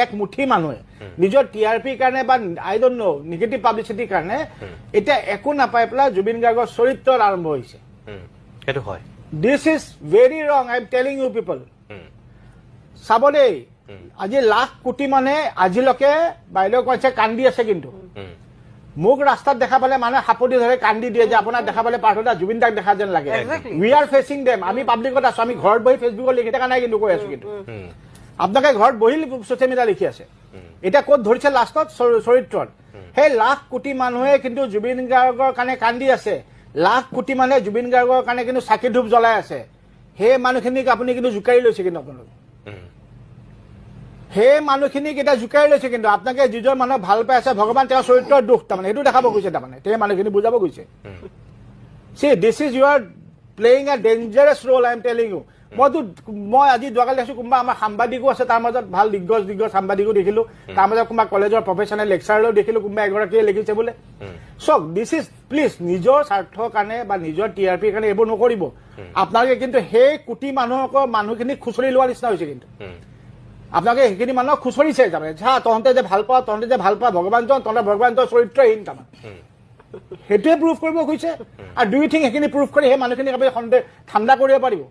এক মুঠি মানুহে নিজৰ টিআৰপিৰ কাৰণে বা আই ডোন্ট নো নিগেটিভ পাব্লিচিটিৰ কাৰণে এতিয়া একো নাপাই পেলাই জুবিন গাৰ্গৰ চৰিত্ৰত আৰম্ভ হৈছে সেইটো হয় দিছ ইজ ভেৰি ৰং আই এম টেলিং ইউ পিপল চাব দেই আজি লাখ কোটি মানে আজিলৈকে বাইদেউ কৈছে কান্দি আছে কিন্তু মোক ৰাস্তাত দেখা পালে মানুহে সাপতি ধৰে কান্দি দিয়ে যে আপোনাক দেখা পালে পাৰ্থদা জুবিন দাক দেখা যেন লাগে উই আৰ ফেচিং দেম আমি পাব্লিকত আছো আমি ঘৰত বহি ফেচবুকত লিখি থকা নাই কিন্তু কৈ আছো কিন্তু আপোনাকে ঘৰত বহি ছচিয়েল মিডিয়া লিখি আছে এতিয়া ক'ত ধৰিছে লাষ্টত চৰিত্ৰত সেই লাখ কোটি মানুহে কিন্তু জুবিন গাৰ্গৰ কাৰণে কান্দি আছে লাখ কোটি মানুহে জুবিন গাৰ্গৰ কাৰণে কিন্তু চাকি ধূপ জ্বলাই আছে সেই মানুহখিনিক আপুনি কিন্তু জোকাৰি লৈছে কিন্তু আপোনালোকে সেই মানুহখিনিক এতিয়া জোকাৰি লৈছে কিন্তু আপোনাকে যিজন মানুহ ভাল পাই আছে ভগৱান তেওঁৰ চৰিত্ৰৰ দুখ তাৰমানে সেইটো দেখাব গৈছে তাৰমানে সেই মানুহখিনি বুজাব গৈছে see this is you are playing a dangerous role I am telling you মই আজি যোৱাকালি আছো কোনোবা আমাৰ সাংবাদিকো আছে তাৰ মাজত ভাল দিগ্গজ সাংবাদিকো দেখিলো তাৰ মাজত কোনোবা কলেজৰ প্ৰফেচনেল লেকচাৰলৈও দেখিলো কোনোবা এগৰাকীয়ে লিখিছে বোলে চক দিছ ইজ প্লিজ নিজৰ স্বাৰ্থৰ কাৰণে বা নিজৰ টিআৰপিৰ কাৰণে এইবোৰ নকৰিব আপোনালোকে কিন্তু সেই কোটি মানুহখিনিক খুচৰি লোৱাৰ নিচিনা হৈছে কিন্তু আপোনালোকে সেইখিনি মানুহক খুচৰিছে তাৰমানে যা তহঁতে যে ভাল পোৱা ভগৱানজন তহঁতে ভগৱানজন চৰিত্ৰহীন তাৰমানে সেইটোৱে প্ৰুফ কৰিব খুজিছে আৰু দুই থিং সেইখিনি প্ৰুফ কৰি সেই মানুহখিনিক আপুনি ঠাণ্ডা কৰিব পাৰিব